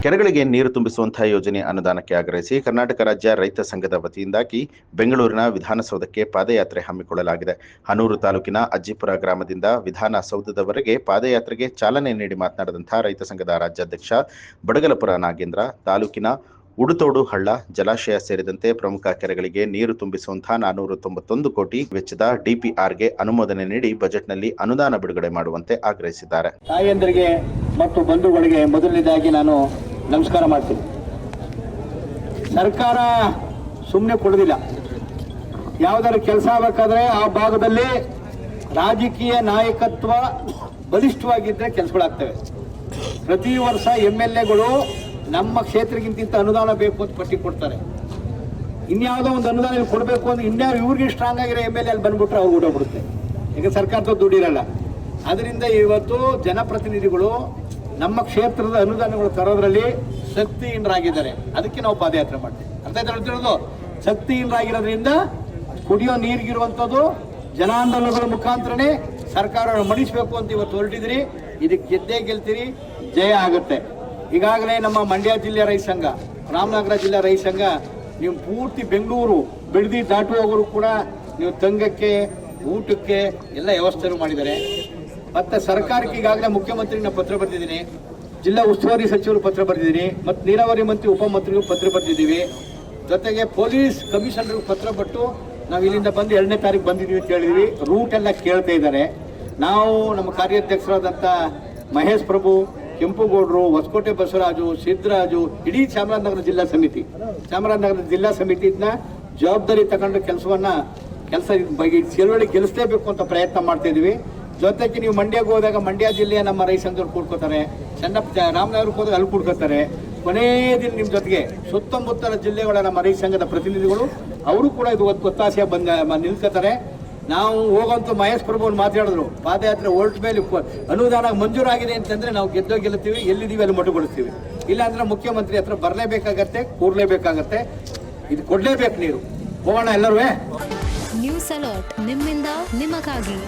ಕೆರೆಗಳಿಗೆ ನೀರು ತುಂಬಿಸುವಂತಹ ಯೋಜನೆ ಅನುದಾನಕ್ಕೆ ಆಗ್ರಹಿಸಿ ಕರ್ನಾಟಕ ರಾಜ್ಯ ರೈತ ಸಂಘದ ವತಿಯಿಂದಾಗಿ ಬೆಂಗಳೂರಿನ ವಿಧಾನಸೌಧಕ್ಕೆ ಪಾದಯಾತ್ರೆ ಹಮ್ಮಿಕೊಳ್ಳಲಾಗಿದೆ. ಹನೂರು ತಾಲೂಕಿನ ಅಜ್ಜಿಪುರ ಗ್ರಾಮದಿಂದ ವಿಧಾನಸೌಧದವರೆಗೆ ಪಾದಯಾತ್ರೆಗೆ ಚಾಲನೆ ನೀಡಿ ಮಾತನಾಡಿದಂತಹ ರೈತ ಸಂಘದ ರಾಜ್ಯಾಧ್ಯಕ್ಷ ಬಡಗಲಪುರ ನಾಗೇಂದ್ರ, ತಾಲೂಕಿನ ಉಡುತೋಡು ಹಳ್ಳ ಜಲಾಶಯ ಸೇರಿದಂತೆ ಪ್ರಮುಖ ಕೆರೆಗಳಿಗೆ ನೀರು ತುಂಬಿಸುವಂತಹ 491 ಕೋಟಿ ವೆಚ್ಚದ ಡಿಪಿಆರ್ಗೆ ಅನುಮೋದನೆ ನೀಡಿ ಬಜೆಟ್ನಲ್ಲಿ ಅನುದಾನ ಬಿಡುಗಡೆ ಮಾಡುವಂತೆ ಆಗ್ರಹಿಸಿದ್ದಾರೆ. ತಾಯಂದರಿಗೆ ಮತ್ತು ಬಂಧುಗಳಿಗೆ ಮೊದಲನೇದಾಗಿ ನಾನು ನಮಸ್ಕಾರ ಮಾಡ್ತೀನಿ. ಸರ್ಕಾರ ಸುಮ್ಮನೆ ಕೊಡೋದಿಲ್ಲ. ಯಾವುದಾದ್ರು ಕೆಲಸ ಆಗಬೇಕಾದ್ರೆ ಆ ಭಾಗದಲ್ಲಿ ರಾಜಕೀಯ ನಾಯಕತ್ವ ಬಲಿಷ್ಠವಾಗಿದ್ದರೆ ಕೆಲಸಗಳಾಗ್ತವೆ. ಪ್ರತಿ ವರ್ಷ MLAಗಳು ನಮ್ಮ ಕ್ಷೇತ್ರಕ್ಕಿಂತ ಅನುದಾನ ಬೇಕು ಅಂತ ಪಟ್ಟಿ ಕೊಡ್ತಾರೆ. ಇನ್ಯಾವುದೋ ಒಂದು ಅನುದಾನ ಕೊಡಬೇಕು ಅಂದ್ರೆ ಇನ್ಯಾರು ಇವ್ರಿಗೆ ಸ್ಟ್ರಾಂಗ್ ಆಗಿರೋ MLA ಅಲ್ಲಿ ಬಂದ್ಬಿಟ್ರೆ ಅವ್ರು ಓಡೋಗ್ಬಿಡುತ್ತೆ. ಈಗ ಸರ್ಕಾರದ ದುಡ್ಡಿರಲ್ಲ. ಅದರಿಂದ ಇವತ್ತು ಜನಪ್ರತಿನಿಧಿಗಳು ನಮ್ಮ ಕ್ಷೇತ್ರದ ಅನುದಾನಗಳು ತರೋದ್ರಲ್ಲಿ ಶಕ್ತಿಹೀನರಾಗಿದ್ದಾರೆ. ಅದಕ್ಕೆ ನಾವು ಪಾದಯಾತ್ರೆ ಮಾಡ್ತೀವಿ. ಅರ್ಥ ಆಯ್ತು? ಶಕ್ತಿಹೀನರಾಗಿರೋದ್ರಿಂದ ಕುಡಿಯೋ ನೀರಿಗಿರುವಂಥದ್ದು ಜನಾಂದೋಲನಗಳ ಮುಖಾಂತರನೇ ಸರ್ಕಾರವನ್ನು ಮಣಿಸಬೇಕು ಅಂತ ಇವತ್ತು ಹೊರಟಿದ್ರಿ. ಇದಕ್ಕೆ ಗೆದ್ದೇ ಗೆಲ್ತೀರಿ, ಜಯ ಆಗುತ್ತೆ. ಈಗಾಗಲೇ ನಮ್ಮ ಮಂಡ್ಯ ಜಿಲ್ಲೆ ರೈತ ಸಂಘ, ರಾಮನಗರ ಜಿಲ್ಲಾ ರೈತ ಸಂಘ, ನೀವು ಪೂರ್ತಿ ಬೆಂಗಳೂರು ಬಿಡದಿ ದಾಟುವವರು ಕೂಡ ನೀವು ತಂಗಕ್ಕೆ ಊಟಕ್ಕೆ ಎಲ್ಲ ವ್ಯವಸ್ಥೆನೂ ಮಾಡಿದ್ದಾರೆ. ಮತ್ತು ಸರ್ಕಾರಕ್ಕೆ ಈಗಾಗಲೇ ಮುಖ್ಯಮಂತ್ರಿಗೆ ನಾನು ಪತ್ರ ಬರೆದಿದ್ದೀನಿ, ಜಿಲ್ಲಾ ಉಸ್ತುವಾರಿ ಸಚಿವರು ಪತ್ರ ಬರೆದಿದ್ದೀನಿ, ಮತ್ತು ನೀರಾವರಿ ಮಂತ್ರಿ ಉಪಮಂತ್ರಿಗೂ ಪತ್ರ ಬರೆದಿದ್ದೀವಿ. ಜೊತೆಗೆ ಪೊಲೀಸ್ ಕಮಿಷನರ್ಗೂ ಪತ್ರ ಕೊಟ್ಟು ನಾವು ಇಲ್ಲಿಂದ ಬಂದು 2ನೇ ತಾರೀಕು ಬಂದಿದ್ದೀವಿ ಅಂತ ಹೇಳಿದ್ವಿ. ರೂಟ್ ಎಲ್ಲ ಕೇಳ್ತಾ ಇದ್ದಾರೆ. ನಾವು ನಮ್ಮ ಕಾರ್ಯಾಧ್ಯಕ್ಷರಾದಂಥ ಮಹೇಶ್ ಪ್ರಭು, ಕೆಂಪುಗೌಡರು, ಹೊಸಕೋಟೆ ಬಸವರಾಜು, ಸಿದ್ದರಾಜು, ಇಡೀ ಚಾಮರಾಜನಗರ ಜಿಲ್ಲಾ ಸಮಿತಿ ಇದನ್ನ ಜವಾಬ್ದಾರಿ ತಗೊಂಡು ಕೆಲಸ ಚಳವಳಿ ಗೆಲ್ಲಿಸಲೇಬೇಕು ಅಂತ ಪ್ರಯತ್ನ ಮಾಡ್ತಾ ಇದೀವಿ. ಜೊತೆಗೆ ನೀವು ಮಂಡ್ಯಕ್ಕೆ ಹೋದಾಗ ಮಂಡ್ಯ ಜಿಲ್ಲೆಯ ನಮ್ಮ ರೈತ ಸಂಘದವ್ರು ಕೂಡ್ಕೋತಾರೆ, ರಾಮನಗರಕ್ಕೆ ಹೋದಾಗ ಅಲ್ಲಿ ಕೂಡ್ಕೋತಾರೆ. ಕೊನೇ ದಿನ ನಿಮ್ಮ ಜೊತೆಗೆ ಸುತ್ತಮುತ್ತಲ ಜಿಲ್ಲೆಗಳ ನಮ್ಮ ರೈತ ಸಂಘದ ಪ್ರತಿನಿಧಿಗಳು ಅವರು ಕೂಡ ಇದು ಒತ್ತಾಸೆ ನಿಲ್ಕೋತಾರೆ. ನಾವು ಹೋಗುವಂಥ ಮಹೇಶ್ ಪ್ರಭು ಮಾತಾಡಿದ್ರು, ಪಾದಯಾತ್ರೆ ಹೊರಟ ಮೇಲೆ ಅನುದಾನ ಮಂಜೂರಾಗಿದೆ ಅಂತಂದ್ರೆ ನಾವು ಗೆಲ್ತೀವಿ, ಎಲ್ಲಿದ್ದೀವಿ ಅಲ್ಲಿ ಮೊಟುಗೊಳಿಸ್ತೀವಿ. ಇಲ್ಲಾಂದ್ರೆ ಮುಖ್ಯಮಂತ್ರಿ ಹತ್ರ ಬರಲೇಬೇಕಾಗತ್ತೆ, ಕೂರ್ಲೇಬೇಕಾಗತ್ತೆ. ಇದು ಕೊಡ್ಲೇಬೇಕು ನೀರು. ಹೋಗೋಣ ಎಲ್ಲರೂ. ನ್ಯೂಸ್ ಅಲರ್ಟ್, ನಿಮ್ಮಿಂದ ನಿಮಗಾಗಿ.